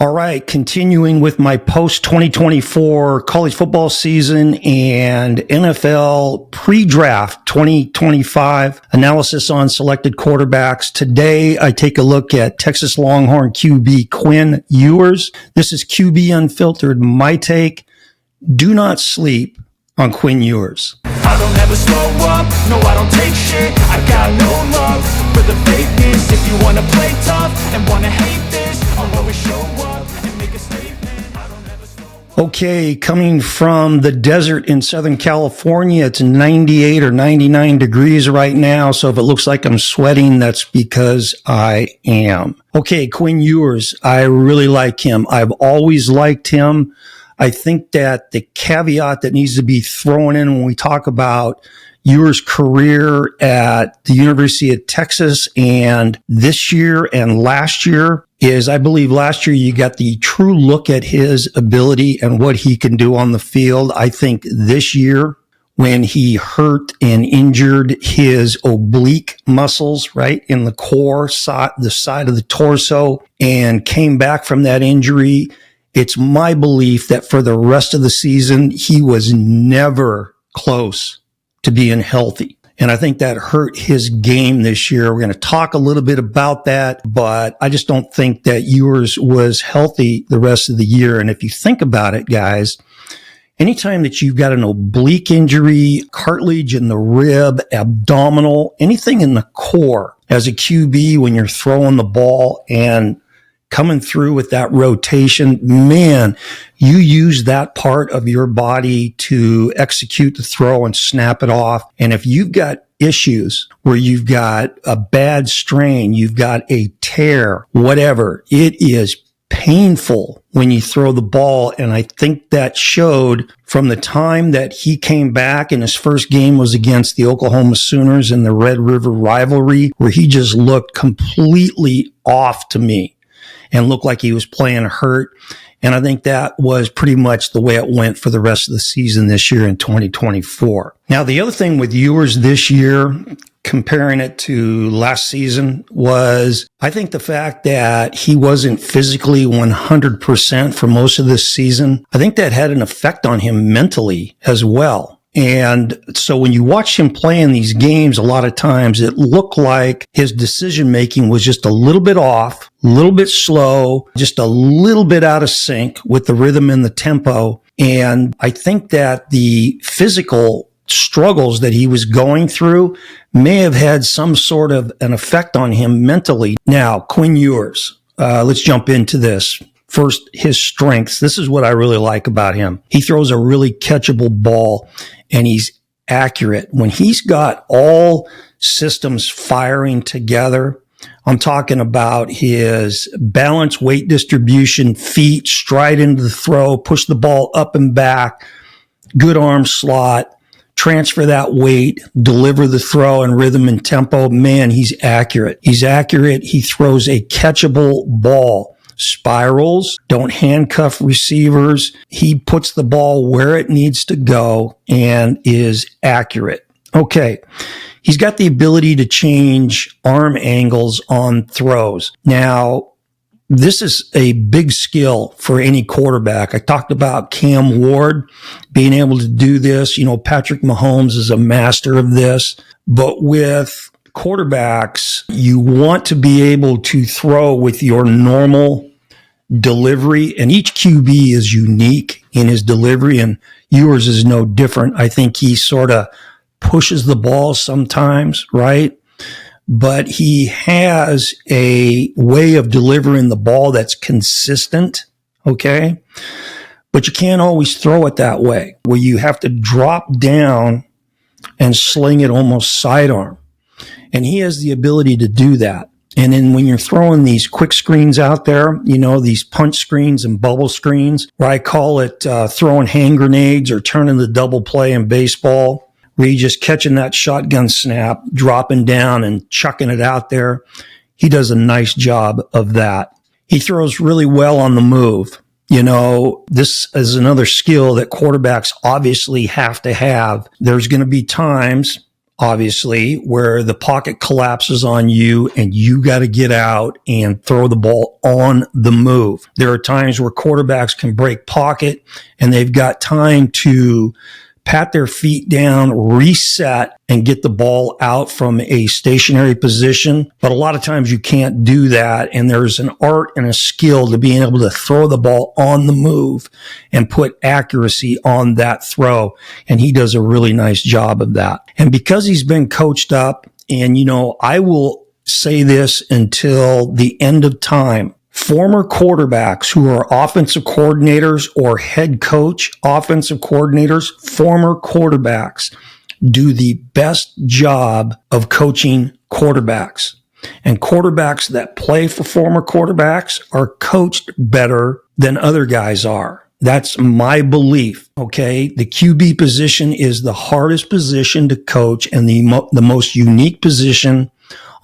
All right, continuing with my post-2024 college football season and NFL pre-draft 2025 analysis on selected quarterbacks. Today, I take a look at Texas Longhorn QB Quinn Ewers. This is QB Unfiltered, my take. Do not sleep on Quinn Ewers. I don't ever slow up, no I don't take shit. I got no love for the fakeness. If you wanna play tough and wanna hate this, I'll always show up and make a statement. I don't ever slow up. Okay, coming from the desert in Southern California, it's 98 or 99 degrees right now. So if it looks like I'm sweating, that's because I am. Okay, Quinn Ewers, I really like him. I've always liked him. I think that the caveat that needs to be thrown in when we talk about Ewers' career at the University of Texas and this year and last year is, I believe last year you got the true look at his ability and what he can do on the field. I think this year, when he hurt and injured his oblique muscles, right, in the core side, the side of the torso, and came back from that injury, it's my belief that for the rest of the season, he was never close to being healthy. And I think that hurt his game this year. We're going to talk a little bit about that, but I just don't think that Ewers was healthy the rest of the year. And if you think about it, guys, anytime that you've got an oblique injury, cartilage in the rib, abdominal, anything in the core as a QB when you're throwing the ball and coming through with that rotation, man, you use that part of your body to execute the throw and snap it off. And if you've got issues where you've got a bad strain, you've got a tear, whatever, it is painful when you throw the ball. And I think that showed from the time that he came back, and his first game was against the Oklahoma Sooners in the Red River rivalry, where he just looked completely off to me and looked like he was playing hurt. And I think that was pretty much the way it went for the rest of the season this year in 2024. Now, the other thing with Ewers this year, comparing it to last season, was I think the fact that he wasn't physically 100% for most of this season, I think that had an effect on him mentally as well. And so when you watch him play in these games, a lot of times it looked like his decision making was just a little bit off, a little bit slow, just a little bit out of sync with the rhythm and the tempo. And I think that the physical struggles that he was going through may have had some sort of an effect on him mentally. Now, Quinn Ewers, let's jump into this. First, his strengths. This is what I really like about him. He throws a really catchable ball and he's accurate. When he's got all systems firing together, I'm talking about his balance, weight distribution, feet, stride into the throw, push the ball up and back, good arm slot, transfer that weight, deliver the throw in rhythm and tempo. Man, he's accurate. He's accurate. He throws a catchable ball. Spirals, don't handcuff receivers. He puts the ball where it needs to go and is accurate. Okay. He's got the ability to change arm angles on throws. Now, this is a big skill for any quarterback. I talked about Cam Ward being able to do this. You know, Patrick Mahomes is a master of this. But with quarterbacks, you want to be able to throw with your normal delivery, and each QB is unique in his delivery, and Ewers is no different. I think he sort of pushes the ball sometimes, right? But he has a way of delivering the ball that's consistent, okay? But you can't always throw it that way, where you have to drop down and sling it almost sidearm. And he has the ability to do that. And then when you're throwing these quick screens out there, you know, these punch screens and bubble screens, where I call it throwing hand grenades or turning the double play in baseball, where you're just catching that shotgun snap, dropping down and chucking it out there. He does a nice job of that. He throws really well on the move. You know, this is another skill that quarterbacks obviously have to have. There's going to be times, obviously, where the pocket collapses on you and you got to get out and throw the ball on the move. There are times where quarterbacks can break pocket and they've got time to pat their feet down, reset, and get the ball out from a stationary position. But a lot of times you can't do that. And there's an art and a skill to being able to throw the ball on the move and put accuracy on that throw. And he does a really nice job of that. And because he's been coached up, and I will say this until the end of time, former quarterbacks who are offensive coordinators or head coach offensive coordinators, former quarterbacks do the best job of coaching quarterbacks. And quarterbacks that play for former quarterbacks are coached better than other guys are. That's my belief, okay? The QB position is the hardest position to coach and the most unique position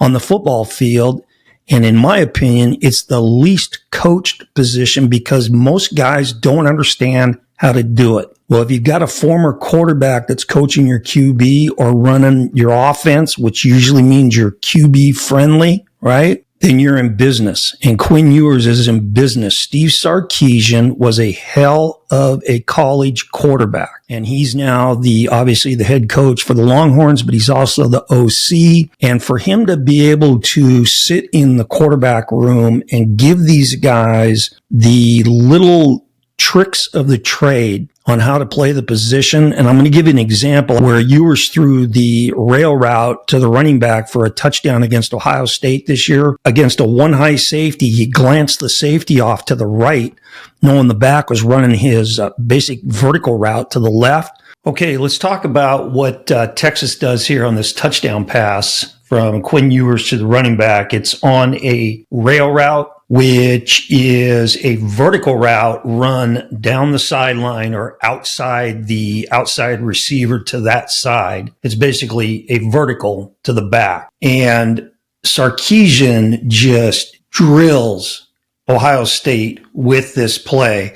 on the football field. And in my opinion, it's the least coached position because most guys don't understand how to do it. Well, if you've got a former quarterback that's coaching your QB or running your offense, which usually means you're QB friendly, right? Then you're in business. And Quinn Ewers is in business. Steve Sarkisian was a hell of a college quarterback. And he's now obviously the head coach for the Longhorns, but he's also the OC. And for him to be able to sit in the quarterback room and give these guys the little tricks of the trade on how to play the position. And I'm going to give you an example where Ewers threw the rail route to the running back for a touchdown against Ohio State this year. Against a one high safety, he glanced the safety off to the right, knowing the back was running his basic vertical route to the left. Okay, let's talk about what Texas does here on this touchdown pass from Quinn Ewers to the running back. It's on a rail route, which is a vertical route run down the sideline or outside the outside receiver to that side. It's basically a vertical to the back. And Sarkisian just drills Ohio State with this play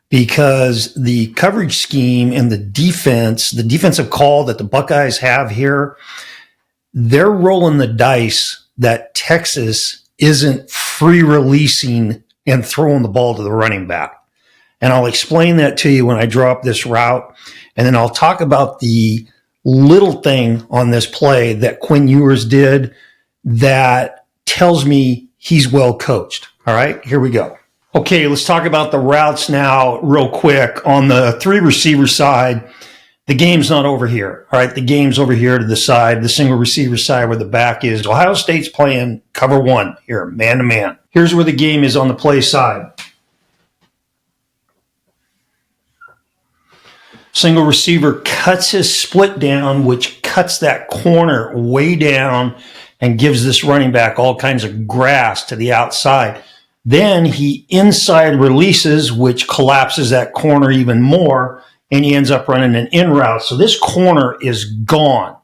because the coverage scheme and the defensive call that the Buckeyes have here, they're rolling the dice that Texas isn't free releasing and throwing the ball to the running back. And I'll explain that to you when I draw up this route. And then I'll talk about the little thing on this play that Quinn Ewers did that tells me he's well coached. All right, here we go. Okay, let's talk about the routes now real quick. On the three receiver side, the game's not over here. All right, the game's over here to the side, the single receiver side where the back is. Ohio State's playing cover one here, man to man. Here's where the game is on the play side. Single receiver cuts his split down, which cuts that corner way down and gives this running back all kinds of grass to the outside. Then he inside releases, which collapses that corner even more, and he ends up running an in route. So this corner is gone.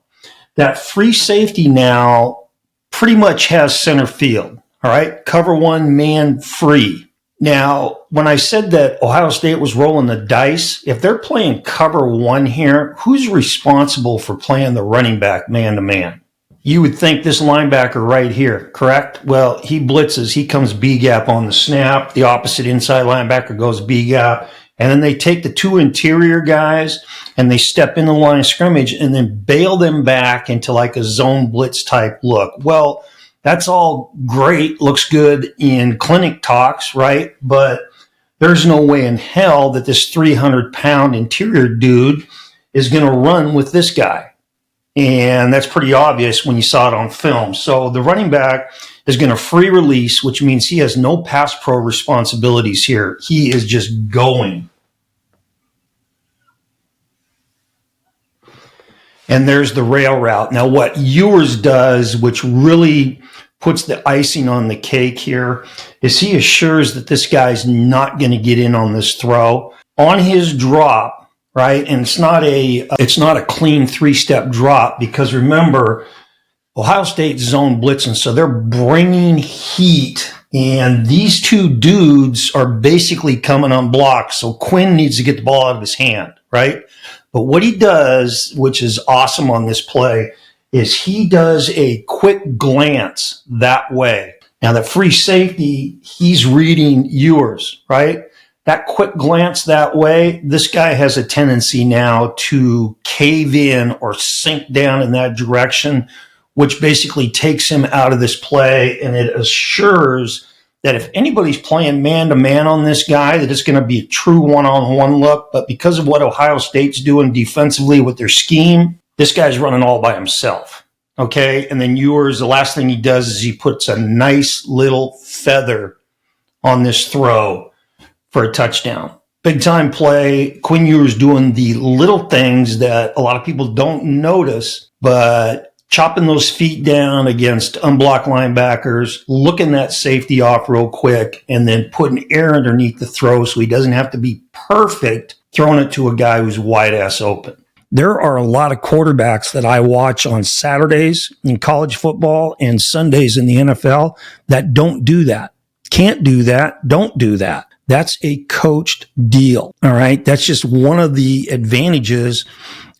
That free safety now pretty much has center field. All right, cover one, man free. Now, when I said that Ohio State was rolling the dice, if they're playing cover one here, who's responsible for playing the running back man to man? You would think this linebacker right here, correct? Well, he blitzes. He comes B-gap on the snap. The opposite inside linebacker goes B-gap. And then they take the two interior guys and they step in the line of scrimmage and then bail them back into like a zone blitz type look. Well, that's all great. Looks good in clinic talks, right? But there's no way in hell that this 300-pound interior dude is going to run with this guy. And that's pretty obvious when you saw it on film. So the running back is going to free release, which means he has no pass pro responsibilities here. He is just going. And there's the rail route. Now what Ewers does, which really puts the icing on the cake here, is he assures that this guy's not going to get in on this throw. On his drop, right? And it's not a clean three-step drop because remember, Ohio State's zone blitzing, so they're bringing heat, and these two dudes are basically coming unblocked. So Quinn needs to get the ball out of his hand, right? But what he does, which is awesome on this play, is he does a quick glance that way. Now, the free safety, he's reading Ewers, right? That quick glance that way, this guy has a tendency now to cave in or sink down in that direction, which basically takes him out of this play, and it assures that if anybody's playing man-to-man on this guy, that it's going to be a true one-on-one look. But because of what Ohio State's doing defensively with their scheme, this guy's running all by himself, okay? And then Ewers, the last thing he does is he puts a nice little feather on this throw for a touchdown. Big-time play. Quinn Ewers doing the little things that a lot of people don't notice, but chopping those feet down against unblocked linebackers, looking that safety off real quick, and then putting air underneath the throw so he doesn't have to be perfect, throwing it to a guy who's wide-ass open. There are a lot of quarterbacks that I watch on Saturdays in college football and Sundays in the NFL that don't do that. Can't do that. Don't do that. That's a coached deal. All right. That's just one of the advantages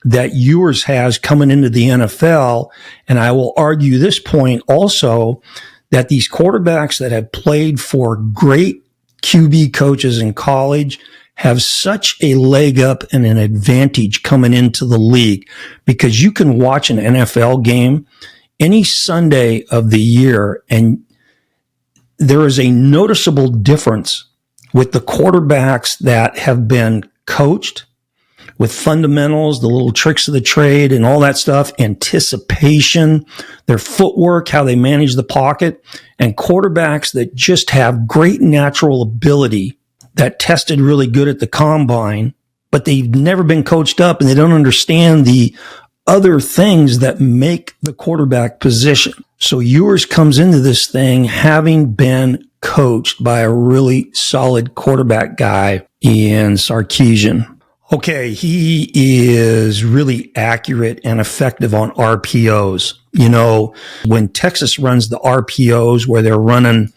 that Ewers has coming into the NFL. And I will argue this point also, that these quarterbacks that have played for great QB coaches in college have such a leg up and an advantage coming into the league, because you can watch an NFL game any Sunday of the year and there is a noticeable difference with the quarterbacks that have been coached with fundamentals, the little tricks of the trade and all that stuff, anticipation, their footwork, how they manage the pocket, and quarterbacks that just have great natural ability that tested really good at the combine, but they've never been coached up and they don't understand the other things that make the quarterback position. So Ewers comes into this thing having been coached by a really solid quarterback guy in Sarkisian. Okay, he is really accurate and effective on RPOs. You know, when Texas runs the RPOs where they're running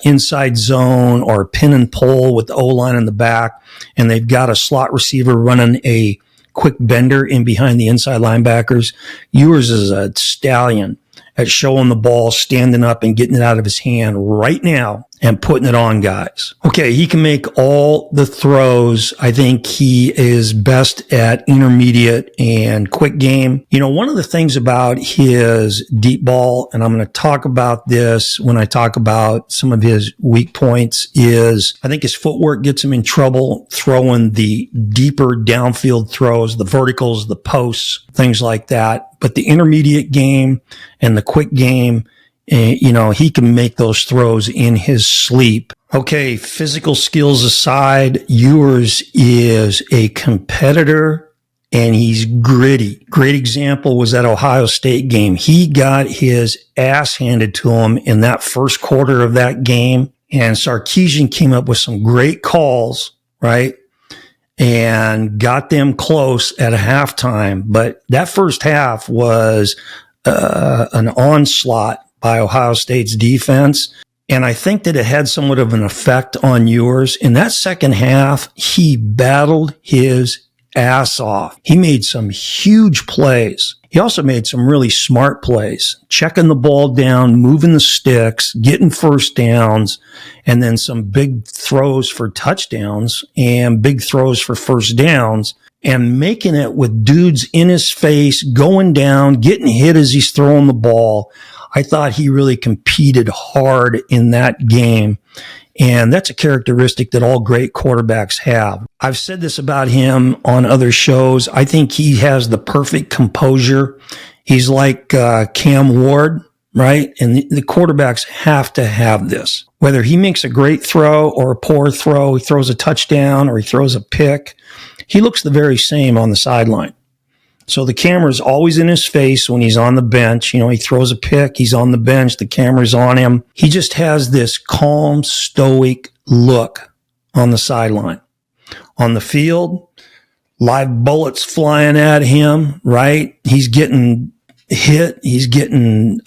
inside zone or pin and pull with the O-line in the back, and they've got a slot receiver running a quick bender in behind the inside linebackers, Ewers is a stallion at showing the ball, standing up and getting it out of his hand right now and putting it on guys. Okay, he can make all the throws. I think he is best at intermediate and quick game. You know, one of the things about his deep ball, and I'm going to talk about this when I talk about some of his weak points, is I think his footwork gets him in trouble throwing the deeper downfield throws, the verticals, the posts, things like that. But the intermediate game and the quick game, you know, he can make those throws in his sleep. Okay, physical skills aside, Ewers is a competitor and he's gritty. Great example was that Ohio State game. He got his ass handed to him in that first quarter of that game, and Sarkisian came up with some great calls, right? And got them close at a halftime. But that first half was an onslaught by Ohio State's defense. And I think that it had somewhat of an effect on Ewers. In that second half, he battled his ass off. He made some huge plays. He also made some really smart plays, checking the ball down, moving the sticks, getting first downs, and then some big throws for touchdowns and big throws for first downs, and making it with dudes in his face, going down, getting hit as he's throwing the ball. I thought he really competed hard in that game. And that's a characteristic that all great quarterbacks have. I've said this about him on other shows. I think he has the perfect composure. He's like Cam Ward, right? And the quarterbacks have to have this. Whether he makes a great throw or a poor throw, he throws a touchdown or he throws a pick, he looks the very same on the sideline. So the camera's always in his face when he's on the bench. You know, he throws a pick, he's on the bench, the camera's on him. He just has this calm, stoic look on the sideline. On the field, live bullets flying at him, right? He's getting hit, he's getting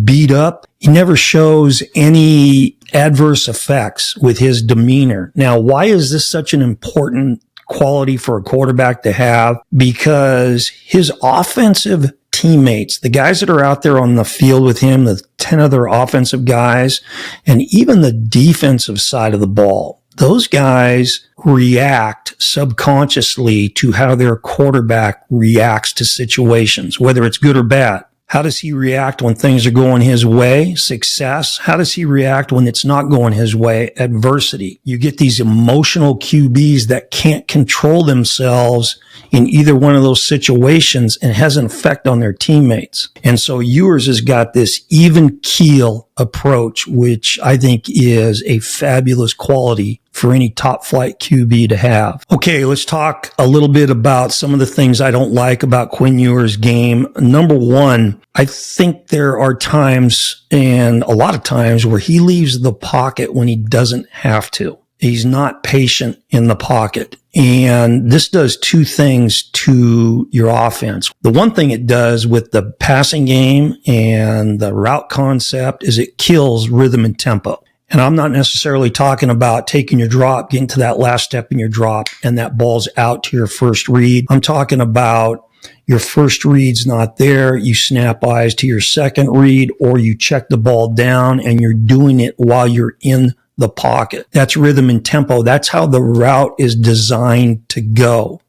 beat up. He never shows any adverse effects with his demeanor. Now, why is this such an important quality for a quarterback to have because his offensive teammates, the guys that are out there on the field with him, the 10 other offensive guys, and even the defensive side of the ball, those guys react subconsciously to how their quarterback reacts to situations, whether it's good or bad. How does he react when things are going his way? Success. How does he react when it's not going his way? Adversity. You get these emotional QBs that can't control themselves in either one of those situations and has an effect on their teammates. And so Ewers has got this even keel approach, which I think is a fabulous quality for any top flight QB to have. Okay, let's talk a little bit about some of the things I don't like about Quinn Ewers' game. Number one, I think there are times, and a lot of times, where he leaves the pocket when he doesn't have to. He's not patient in the pocket. And this does two things to your offense. The one thing it does with the passing game and the route concept is it kills rhythm and tempo. And I'm not necessarily talking about taking your drop, getting to that last step in your drop, and that ball's out to your first read. I'm talking about your first read's not there. You snap eyes to your second read, or you check the ball down and you're doing it while you're in the pocket. That's rhythm and tempo. That's how the route is designed to go.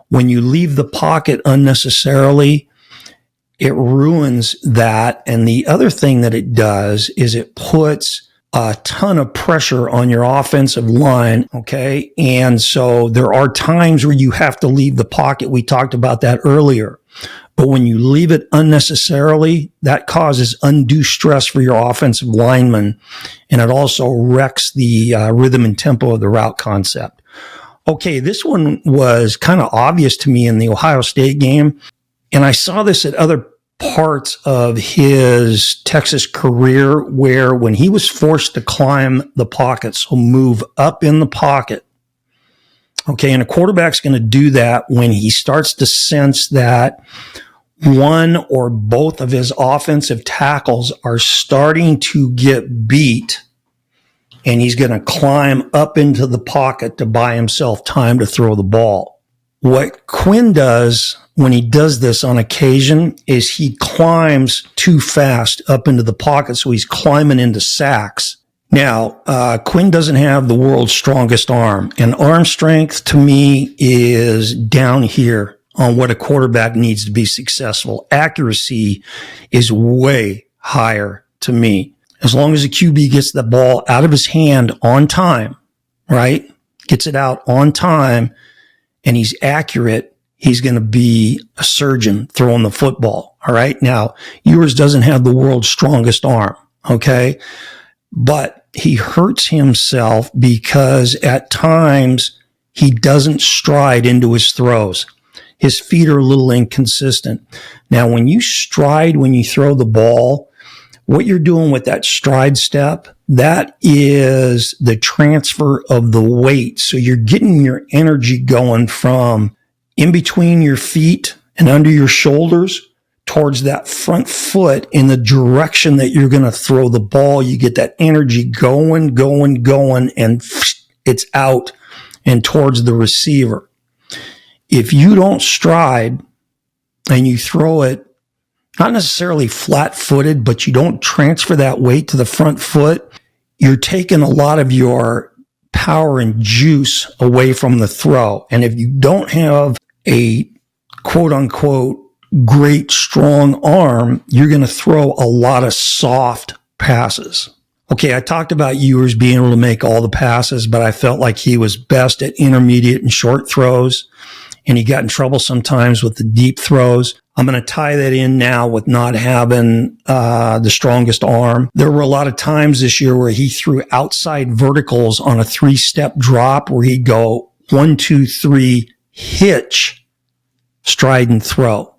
When you leave the pocket unnecessarily, it ruins that. And the other thing that it does is it puts a ton of pressure on your offensive line, okay? And so there are times where you have to leave the pocket. We talked about that earlier. But when you leave it unnecessarily, that causes undue stress for your offensive lineman, and it also wrecks the rhythm and tempo of the route concept. Okay, this one was kind of obvious to me in the Ohio State game, and I saw this at other parts of his Texas career where when he was forced to climb the pocket, so move up in the pocket, okay, and a quarterback's going to do that when he starts to sense that one or both of his offensive tackles are starting to get beat, and he's going to climb up into the pocket to buy himself time to throw the ball. What Quinn does when he does this on occasion is he climbs too fast up into the pocket, so he's climbing into sacks. Now, Quinn doesn't have the world's strongest arm, and arm strength to me is down here on what a quarterback needs to be successful. Accuracy is way higher to me. As long as a QB gets the ball out of his hand on time, right? Gets it out on time, and he's accurate, he's going to be a surgeon throwing the football. All right. Now, Ewers doesn't have the world's strongest arm. Okay. But he hurts himself because at times he doesn't stride into his throws. His feet are a little inconsistent. Now, when you stride, when you throw the ball, what you're doing with that stride step, that is the transfer of the weight. So you're getting your energy going from in between your feet and under your shoulders towards that front foot in the direction that you're going to throw the ball. You get that energy going, and it's out and towards the receiver. If you don't stride and you throw it not necessarily flat-footed, but you don't transfer that weight to the front foot, you're taking a lot of your power and juice away from the throw. And if you don't have a quote-unquote great strong arm, you're going to throw a lot of soft passes. Okay, I talked about Ewers being able to make all the passes, but I felt like he was best at intermediate and short throws, and he got in trouble sometimes with the deep throws. I'm going to tie that in now with not having the strongest arm. There were a lot of times this year where he threw outside verticals on a 3-step drop where he'd go 1, 2, 3, hitch, stride, and throw.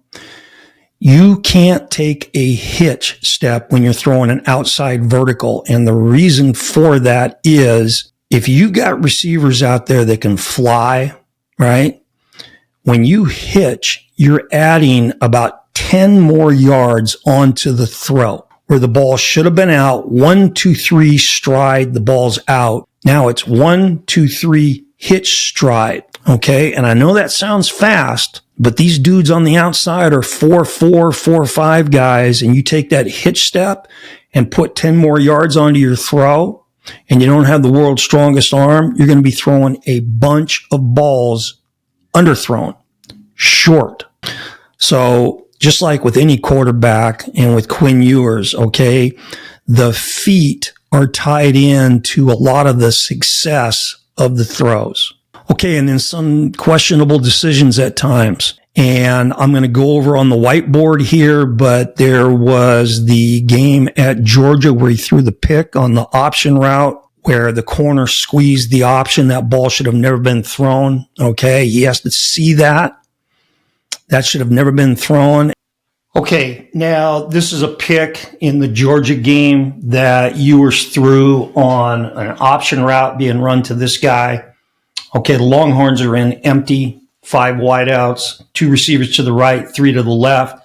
You can't take a hitch step when you're throwing an outside vertical. And the reason for that is if you got receivers out there that can fly, right? When you hitch, you're adding about 10 more yards onto the throw where the ball should have been out. 1, 2, 3, stride, the ball's out. Now it's 1, 2, 3, hitch stride. Okay. And I know that sounds fast, but these dudes on the outside are 4'4", 4'5" guys. And you take that hitch step and put 10 more yards onto your throw, and you don't have the world's strongest arm, you're going to be throwing a bunch of balls underthrown, short. So just like with any quarterback and with Quinn Ewers, okay, the feet are tied in to a lot of the success of the throws. Okay, and then some questionable decisions at times. And I'm going to go over on the whiteboard here, but there was the game at Georgia where he threw the pick on the option route where the corner squeezed the option. That ball should have never been thrown. Okay, he has to see that. That should have never been thrown. Okay, now this is a pick in the Georgia game that Ewers threw on an option route being run to this guy. Okay, the Longhorns are in empty, 5 wideouts, 2 receivers to the right, 3 to the left.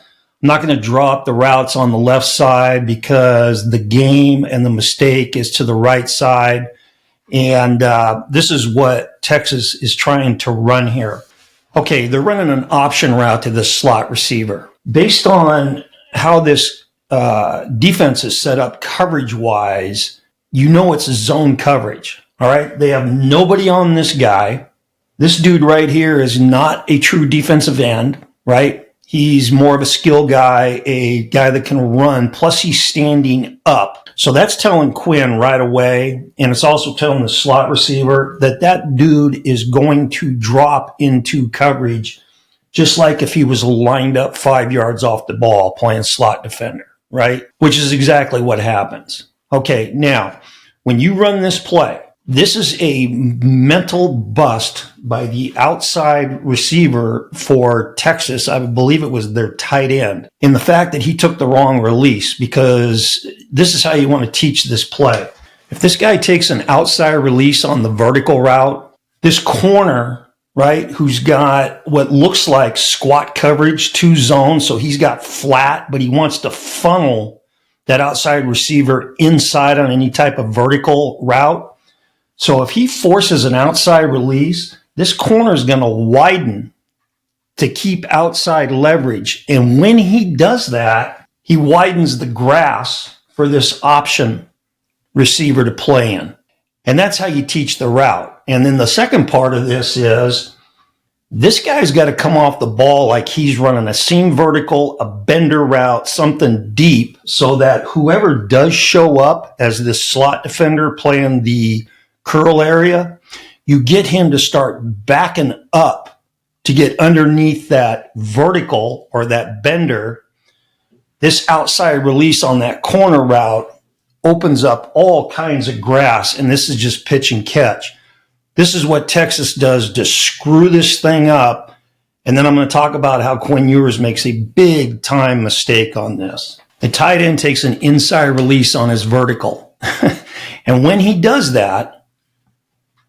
I'm not going to draw up the routes on the left side because the game and the mistake is to the right side. And this is what Texas is trying to run here. Okay, they're running an option route to this slot receiver. Based on how this defense is set up coverage-wise, you know it's a zone coverage. All right, they have nobody on this guy. This dude right here is not a true defensive end, right? He's more of a skill guy, a guy that can run, plus he's standing up. So that's telling Quinn right away, and it's also telling the slot receiver that that dude is going to drop into coverage, just like if he was lined up 5 yards off the ball playing slot defender, right? Which is exactly what happens. Okay, now, when you run this play, this is a mental bust by the outside receiver for Texas. I believe it was their tight end. In the fact that he took the wrong release, because this is how you want to teach this play. If this guy takes an outside release on the vertical route, this corner, right, who's got what looks like squat coverage, 2 zones, so he's got flat, but he wants to funnel that outside receiver inside on any type of vertical route. So if he forces an outside release, this corner is going to widen to keep outside leverage. And when he does that, he widens the grass for this option receiver to play in. And that's how you teach the route. And then the second part of this is this guy's got to come off the ball like he's running a seam vertical, a bender route, something deep, so that whoever does show up as this slot defender playing the curl area, you get him to start backing up to get underneath that vertical or that bender. This outside release on that corner route opens up all kinds of grass, and this is just pitch and catch. This is what Texas does to screw this thing up, and then I'm going to talk about how Quinn Ewers makes a big time mistake on this. The tight end takes an inside release on his vertical, and when he does that,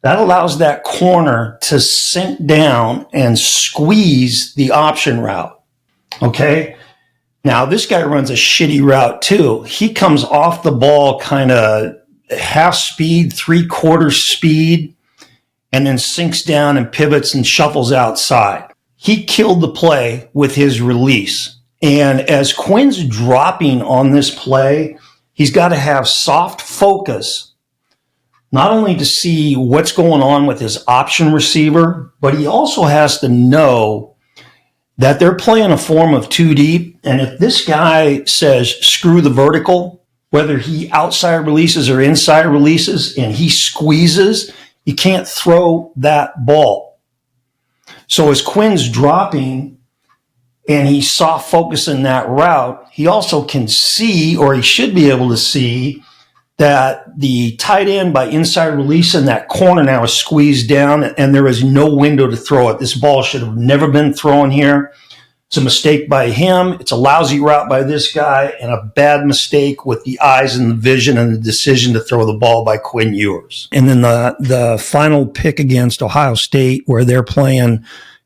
that allows that corner to sink down and squeeze the option route. Okay? Now, this guy runs a shitty route too. He comes off the ball kind of half speed, 3/4 speed, and then sinks down and pivots and shuffles outside. He killed the play with his release. And as Quinn's dropping on this play, he's got to have soft focus, not only to see what's going on with his option receiver, but he also has to know that they're playing a form of 2 deep. And if this guy says, screw the vertical, whether he outside releases or inside releases, and he squeezes, you can't throw that ball. So as Quinn's dropping and he's soft focusing that route, he also can see, or he should be able to see, that the tight end by inside release in that corner now is squeezed down and there is no window to throw it. This ball should have never been thrown here. It's a mistake by him. It's a lousy route by this guy and a bad mistake with the eyes and the vision and the decision to throw the ball by Quinn Ewers. And then the final pick against Ohio State where they're playing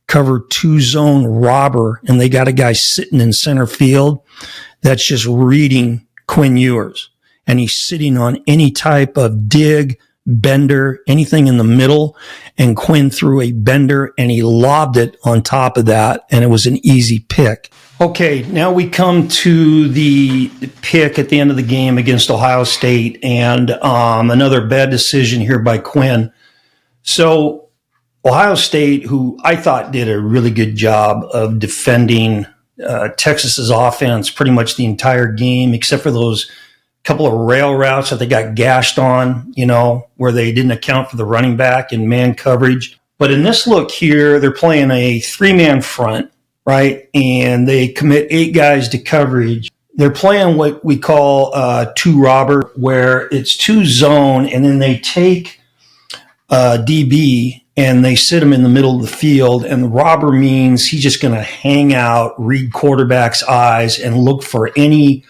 cover 2 zone robber and they got a guy sitting in center field that's just reading Quinn Ewers. And he's sitting on any type of dig, bender, anything in the middle. And Quinn threw a bender and he lobbed it on top of that. And it was an easy pick. Okay, now we come to the pick at the end of the game against Ohio State, and another bad decision here by Quinn. So Ohio State, who I thought did a really good job of defending Texas's offense pretty much the entire game, except for those couple of rail routes that they got gashed on, where they didn't account for the running back in man coverage. But in this look here, they're playing a 3-man front, right? And they commit 8 guys to coverage. They're playing what we call 2 robber, where it's 2 zone, and then they take DB and they sit him in the middle of the field. And the robber means he's just going to hang out, read quarterback's eyes, and look for any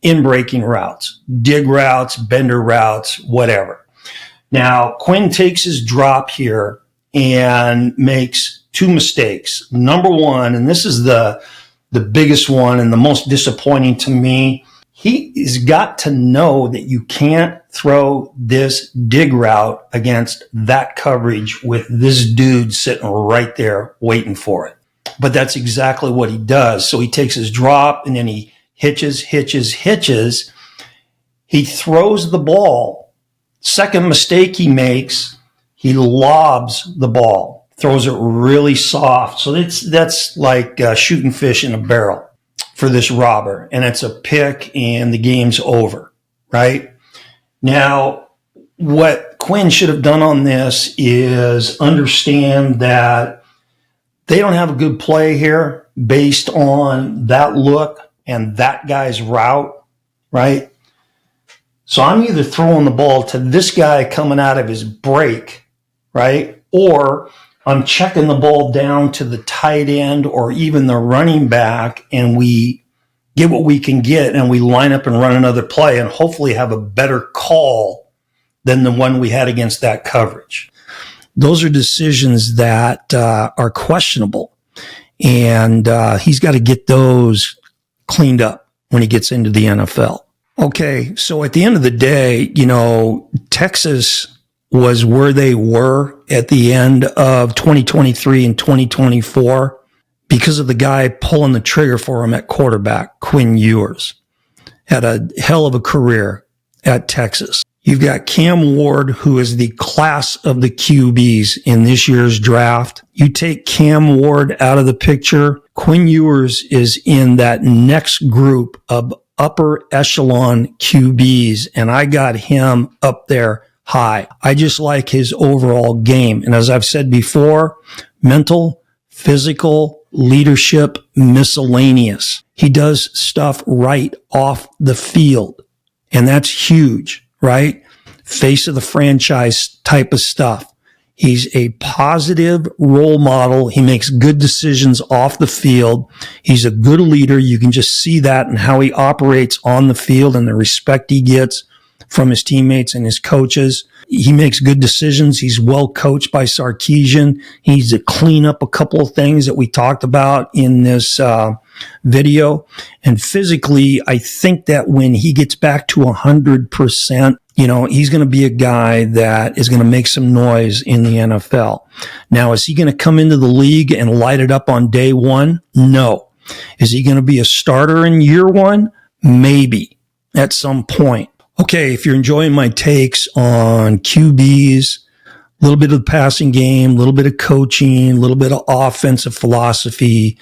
in-breaking routes, dig routes, bender routes, whatever. Now, Quinn takes his drop here and makes 2 mistakes. Number one, and this is the biggest one and the most disappointing to me, he has got to know that you can't throw this dig route against that coverage with this dude sitting right there waiting for it. But that's exactly what he does. So he takes his drop and then he hitches. He throws the ball. Second mistake he makes, he lobs the ball, throws it really soft. So that's like shooting fish in a barrel for this robber. And it's a pick and the game's over, right? Now, what Quinn should have done on this is understand that they don't have a good play here based on that look and that guy's route, right? So I'm either throwing the ball to this guy coming out of his break, right? Or I'm checking the ball down to the tight end or even the running back, and we get what we can get and we line up and run another play and hopefully have a better call than the one we had against that coverage. Those are decisions that are questionable, and he's got to get those cleaned up when he gets into the NFL. Okay, so at the end of the day, Texas was where they were at the end of 2023 and 2024 because of the guy pulling the trigger for him at quarterback, Quinn Ewers. Had a hell of a career at Texas. You've got Cam Ward, who is the class of the QBs in this year's draft. You take Cam Ward out of the picture, Quinn Ewers is in that next group of upper echelon QBs, and I got him up there high. I just like his overall game. And as I've said before, mental, physical, leadership, miscellaneous. He does stuff right off the field, and that's huge, right? Face of the franchise type of stuff. He's a positive role model. He makes good decisions off the field. He's a good leader. You can just see that in how he operates on the field and the respect he gets from his teammates and his coaches. He makes good decisions. He's well coached by Sarkisian. He needs to clean up a couple of things that we talked about in this video. And physically, I think that when he gets back to 100%, he's going to be a guy that is going to make some noise in the NFL. Now, is he going to come into the league and light it up on day one? No. Is he going to be a starter in year one? Maybe at some point. Okay, if you're enjoying my takes on QBs, a little bit of the passing game, a little bit of coaching, a little bit of offensive philosophy,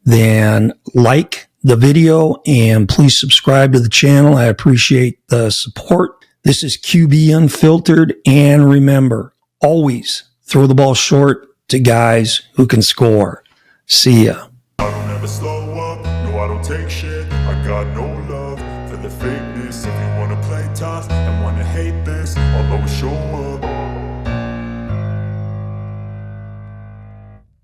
then like the video and please subscribe to the channel. I appreciate the support. This is QB Unfiltered, and remember, always throw the ball short to guys who can score. See ya. I don't ever slow up, no I don't take shit. I got no love for the fakeness. If you wanna play tough and wanna hate this, I'll always show up.